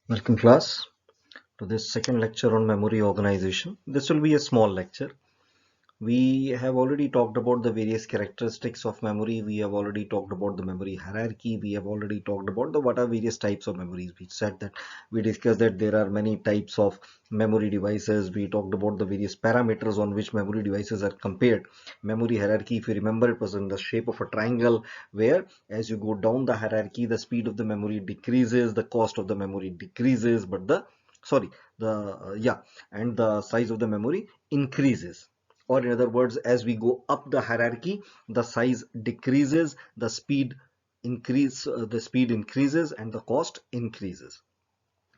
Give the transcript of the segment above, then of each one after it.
Welcome class to this second lecture on memory organization. This will be a small lecture. We have already talked about the various characteristics of memory. We have already talked about the memory hierarchy. We have already talked about the what are various types of memories. We said that we discussed that there are many types of memory devices. We talked about the various parameters on which memory devices are compared. Memory hierarchy, if you remember, it was in the shape of a triangle where as you go down the hierarchy, the speed of the memory decreases, the cost of the memory decreases, but the sorry the and the size of the memory increases, or in other words, as we go up the hierarchy, the size decreases, the speed increases and the cost increases,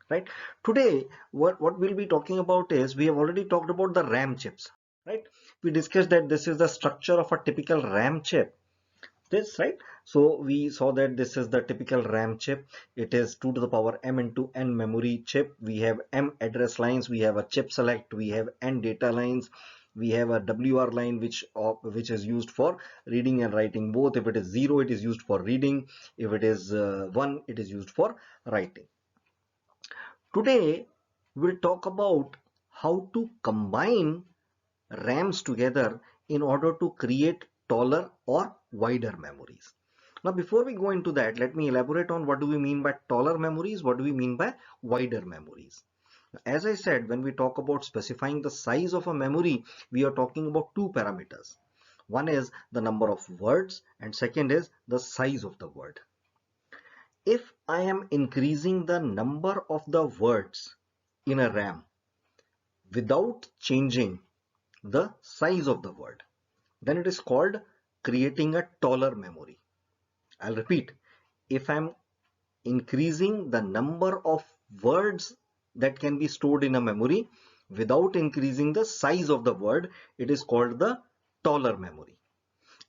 right? Today what we'll be talking about is, we have already talked about the RAM chips, right? We discussed that this is the structure of a typical RAM chip, this, right? So we saw that this is the typical RAM chip. It is 2 to the power m into n memory chip. We have m address lines, we have a chip select, we have n data lines, we have a WR line which is used for reading and writing both. If it is 0, it is used for reading. If it is 1, it is used for writing. Today we'll talk about how to combine RAMs together in order to create taller or wider memories. Now, before we go into that, let me elaborate on what do we mean by taller memories, what do we mean by wider memories. As I said, when we talk about specifying the size of a memory, we are talking about two parameters. One is the number of words and second is the size of the word. If I am increasing the number of the words in a RAM without changing the size of the word, then it is called creating a taller memory. I'll repeat, if I'm increasing the number of words that can be stored in a memory without increasing the size of the word, it is called the taller memory.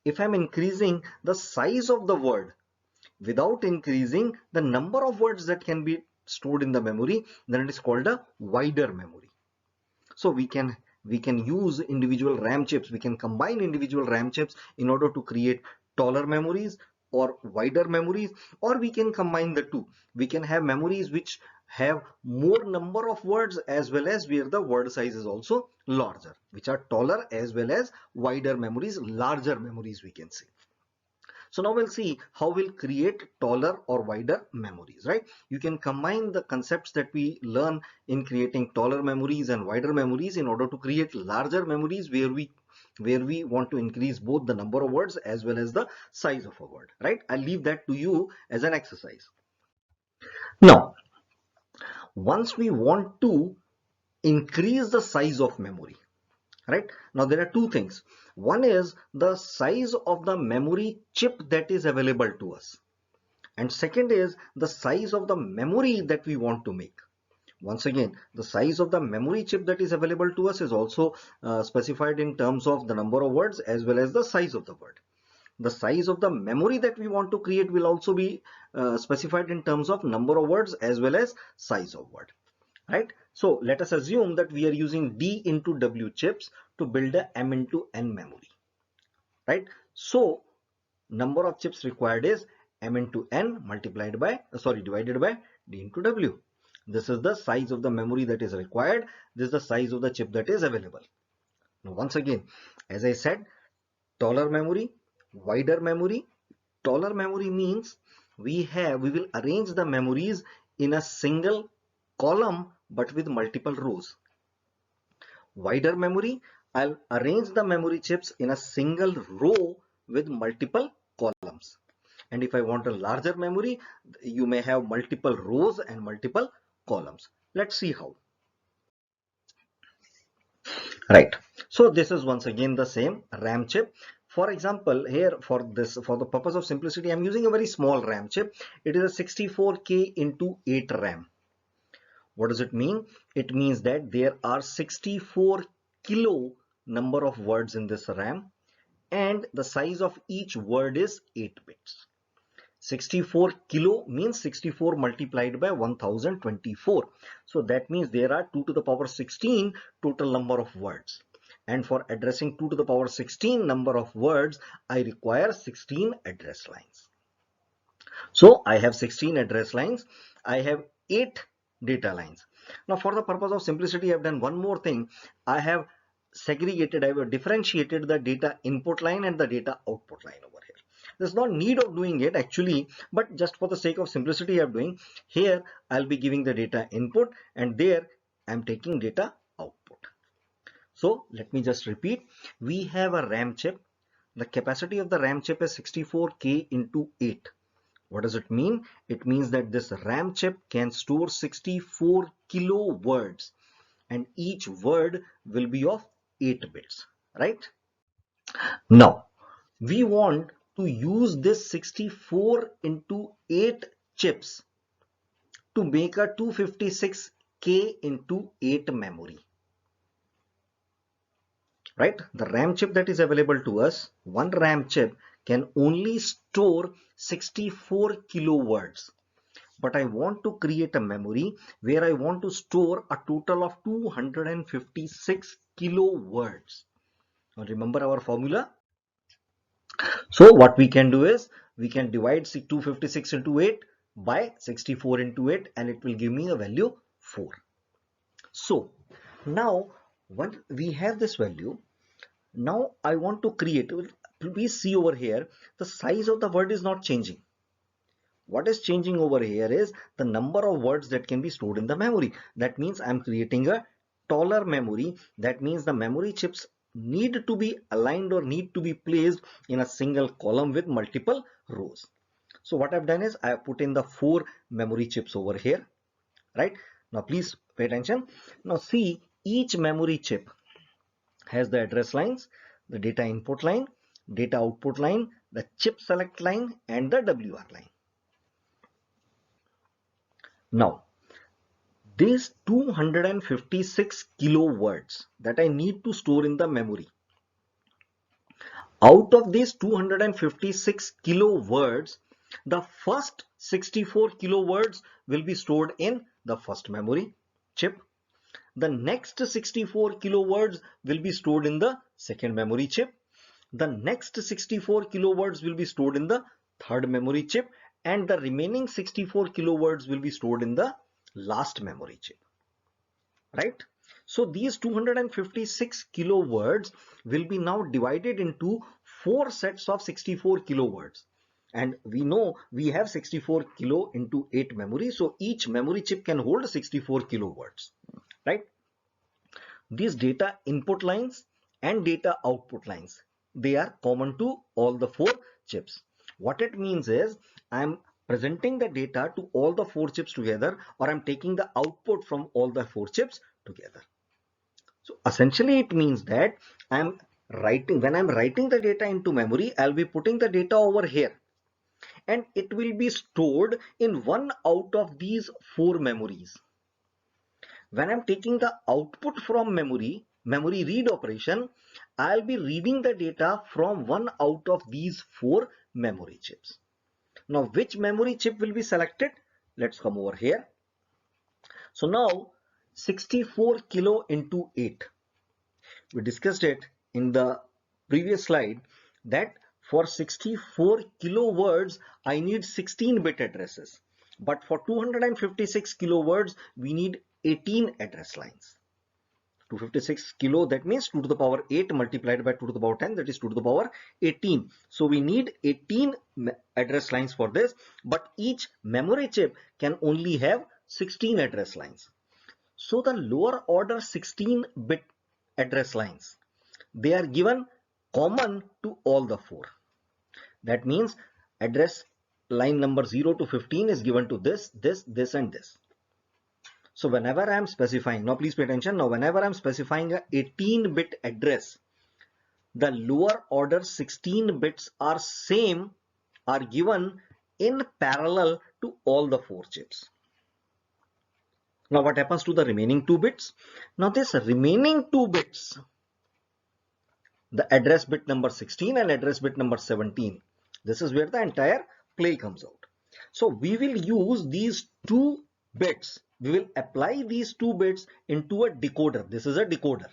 If I'm increasing the size of the word without increasing the number of words that can be stored in the memory, then it is called a wider memory. So we can use individual RAM chips, we can combine individual RAM chips in order to create taller memories or wider memories, or we can combine the two. We can have memories which have more number of words as well as where the word size is also larger, which are taller as well as wider memories, larger memories we can say. So now we'll see how we'll create taller or wider memories, right? You can combine the concepts that we learn in creating taller memories and wider memories in order to create larger memories where we want to increase both the number of words as well as the size of a word, right? I'll leave that to you as an exercise. Now, once we want to increase the size of memory, right? Now there are two things. One is the size of the memory chip that is available to us, and second is the size of the memory that we want to make. Once again, the size of the memory chip that is available to us is also specified in terms of the number of words as well as the size of the word. The size of the memory that we want to create will also be specified in terms of number of words as well as size of word, right? So let us assume that we are using D into W chips to build a M into N memory, right? So number of chips required is M into N multiplied by divided by D into W. This is the size of the memory that is required. This is the size of the chip that is available. Now once again, as I said, taller memory, wider memory. Taller memory means we will arrange the memories in a single column but with multiple rows. Wider memory, I'll arrange the memory chips in a single row with multiple columns. And if I want a larger memory, you may have multiple rows and multiple columns. Let's see how. Right. So this is once again the same RAM chip. For example, here for the purpose of simplicity, I'm using a very small RAM chip. It is a 64K into 8 RAM. What does it mean? It means that there are 64 kilo number of words in this RAM, and the size of each word is 8 bits. 64 kilo means 64 multiplied by 1024. So that means there are 2 to the power 16 total number of words. And for addressing 2 to the power 16 number of words, I require 16 address lines. So I have 16 address lines. I have 8 data lines. Now for the purpose of simplicity, I have done one more thing. I have segregated, I have differentiated the data input line and the data output line over here. There's no need of doing it actually, but just for the sake of simplicity I'm doing. Here I'll be giving the data input and there I'm taking data output. So let me just repeat. We have a RAM chip. The capacity of the RAM chip is 64K into 8. What does it mean? It means that this RAM chip can store 64 kilo words and each word will be of 8 bits, right? Now, we want to use this 64 into 8 chips to make a 256K into 8 memory. Right? The RAM chip that is available to us, one RAM chip can only store 64 kilo words. But I want to create a memory where I want to store a total of 256 kilo words. Now remember our formula? So what we can do is we can divide 256 into 8 by 64 into 8 and it will give me a value 4. So now when we have this value, now I want to create, please see over here, the size of the word is not changing. What is changing over here is the number of words that can be stored in the memory. That means I'm creating a taller memory. That means the memory chips need to be aligned or need to be placed in a single column with multiple rows. So what I've done is I have put in the 4 memory chips over here, right? Now please pay attention. Now see, each memory chip has the address lines, the data input line, data output line, the chip select line and the WR line. Now, these 256 kilo words that I need to store in the memory. Out of these 256 kilo words, the first 64 kilo words will be stored in the first memory chip. The next 64 kilo words will be stored in the second memory chip. The next 64 kilo words will be stored in the third memory chip and the remaining 64 kilo words will be stored in the last memory chip, right? So these 256 kilo words will be now divided into 4 sets of 64 kilo words. And we know we have 64 kilo into 8 memory. So each memory chip can hold 64 kilo words, right? These data input lines and data output lines, they are common to all the 4 chips. What it means is I'm presenting the data to all the 4 chips together, or I'm taking the output from all the 4 chips together. So essentially it means that when I'm writing the data into memory, I'll be putting the data over here and it will be stored in one out of these 4 memories. When I'm taking the output from memory read operation, I'll be reading the data from one out of these 4 memory chips. Now, which memory chip will be selected? Let's come over here. So now 64 kilo into 8. We discussed it in the previous slide that for 64 kilo words, I need 16-bit addresses. But for 256 kilo words, we need 18 address lines. 256 kilo, that means 2 to the power 8 multiplied by 2 to the power 10, that is 2 to the power 18. So we need 18 address lines for this, but each memory chip can only have 16 address lines. So the lower order 16-bit address lines, they are given common to all the 4. That means address line number 0 to 15 is given to this, this and this. So whenever I am specifying, now please pay attention, now whenever I am specifying a 18-bit address, the lower order 16 bits are given in parallel to all the 4 chips. Now what happens to the remaining 2 bits? Now this remaining 2 bits, the address bit number 16 and address bit number 17, this is where the entire play comes out. So we will use these 2 bits, we will apply these 2 bits into a decoder. This is a decoder.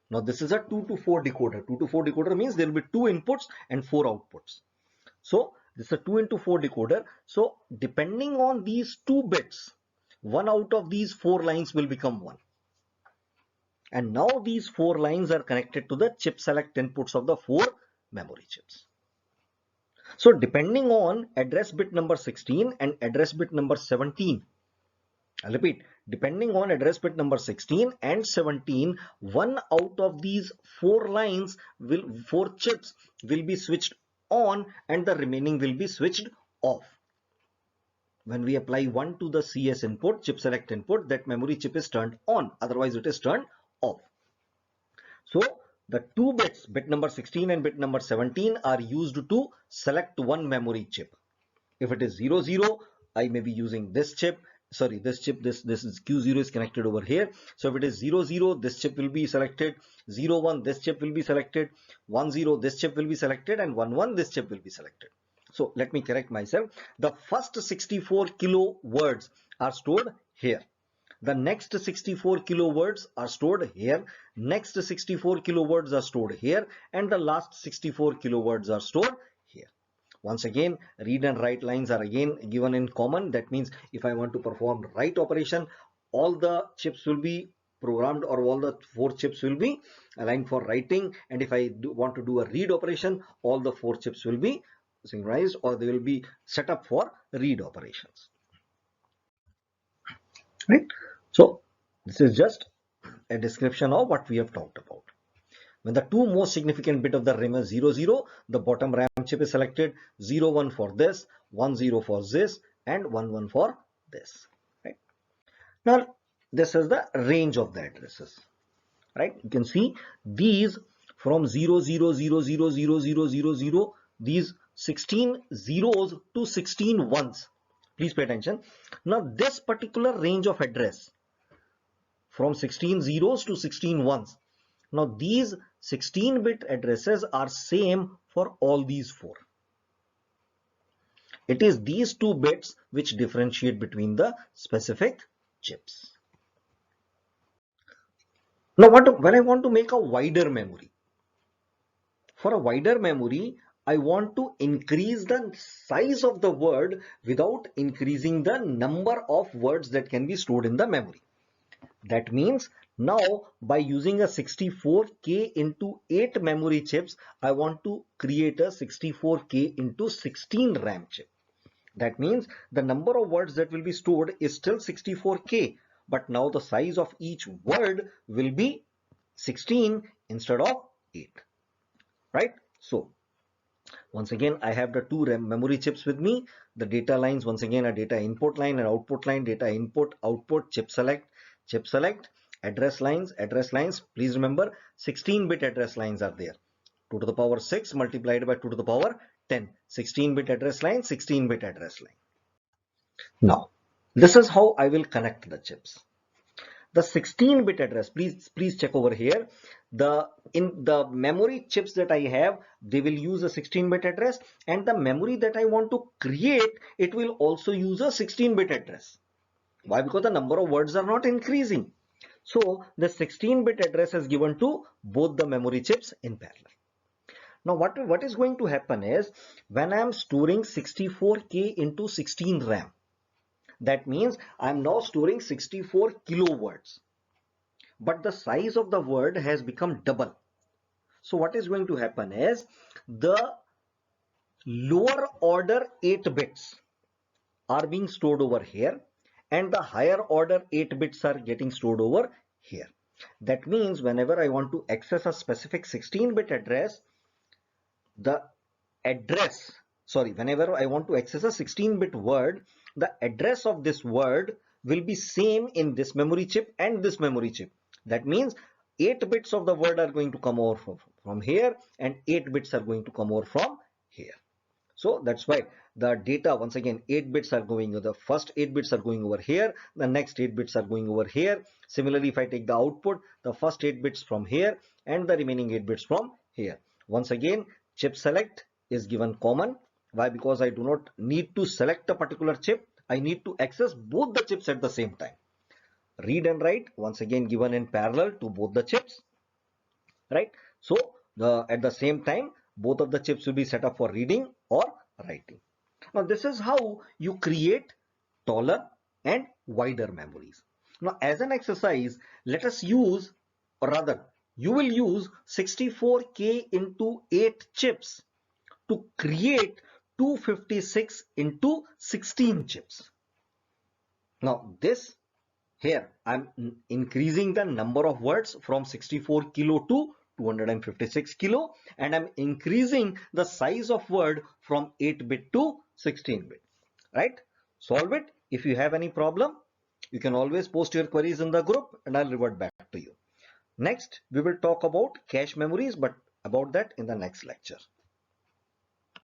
Now this is a 2 to 4 decoder. 2 to 4 decoder means there will be 2 inputs and 4 outputs. So this is a 2 into 4 decoder. So depending on these 2 bits, One out of these 4 lines will become 1. And now these 4 lines are connected to the chip select inputs of the 4 memory chips. So depending on address bit number 16 and address bit number 17, I'll repeat, depending on address bit number 16 and 17, one out of these 4 lines will, 4 chips will be switched on and the remaining will be switched off. When we apply 1 to the CS input, chip select input, that memory chip is turned on, otherwise it is turned off. So the 2 bits, bit number 16 and bit number 17, are used to select one memory chip. If it is 0, 0, I may be using this chip. Sorry, this chip, this is Q0 is connected over here. So if it is 0, 0, this chip will be selected. 0, 1, this chip will be selected. 1, 0, this chip will be selected. And 1, 1, this chip will be selected. So let me correct myself. The first 64 kilo words are stored here. The next 64 kilo words are stored here. Next 64 kilo words are stored here. And the last 64 kilo words are stored here. Once again, read and write lines are again given in common. That means if I want to perform write operation, all the chips will be programmed, or all the 4 chips will be aligned for writing. And if I want to do a read operation, all the 4 chips will be synchronized, or they will be set up for read operations. Right? So this is just a description of what we have talked about. When the 2 most significant bit of the RAM is 0, 0, the bottom RAM chip is selected. 0, 1 for this, 1, 0 for this, and 1, 1 for this. Right? Now this is the range of the addresses. Right? You can see these from 0, 0, 0, 0, 0, 0, 0, 0, these 16 zeros to 16 ones. Please pay attention. Now this particular range of address from 16 zeros to 16 ones. Now these 16-bit addresses are same for all these 4. It is these 2 bits which differentiate between the specific chips. Now when I want to make a wider memory, for a wider memory, I want to increase the size of the word without increasing the number of words that can be stored in the memory. That means now by using a 64K into 8 memory chips, I want to create a 64K into 16 RAM chip. That means the number of words that will be stored is still 64K, but now the size of each word will be 16 instead of 8. Right? So once again, I have the 2 memory chips with me. The data lines, once again, a data input line and output line, data input, output, chip select, address lines. Please remember 16-bit address lines are there. 2 to the power 6 multiplied by 2 to the power 10. 16-bit address line, 16-bit address line. Now, this is how I will connect the chips. The 16-bit address, please check over here. In the memory chips that I have, they will use a 16-bit address, and the memory that I want to create, it will also use a 16-bit address. Why? Because the number of words are not increasing. So the 16-bit address is given to both the memory chips in parallel. Now what is going to happen is, when I am storing 64K into 16 RAM, that means I am now storing 64 kilo words, but the size of the word has become double. So what is going to happen is, the lower order 8 bits are being stored over here, and the higher order 8 bits are getting stored over here. That means whenever I want to access a specific 16-bit address, whenever I want to access a 16-bit word, the address of this word will be same in this memory chip and this memory chip. That means 8 bits of the word are going to come over from here, and 8 bits are going to come over from here. So that's why the data, once again, 8 bits are going, the first 8 bits are going over here, the next 8 bits are going over here. Similarly, if I take the output, the first 8 bits from here and the remaining 8 bits from here. Once again, chip select is given common. Why? Because I do not need to select a particular chip. I need to access both the chips at the same time. Read and write, once again, given in parallel to both the chips. Right? So at the same time, both of the chips will be set up for reading or writing. Now this is how you create taller and wider memories. Now, as an exercise, let us use, or rather, you will use 64K into 8 chips to create 256 into 16 chips. Now, this here, I'm increasing the number of words from 64 kilo to 256 kilo, and I'm increasing the size of word from 8-bit to 16-bit, right? Solve it. If you have any problem, you can always post your queries in the group and I'll revert back to you. Next, we will talk about cache memories, but about that in the next lecture.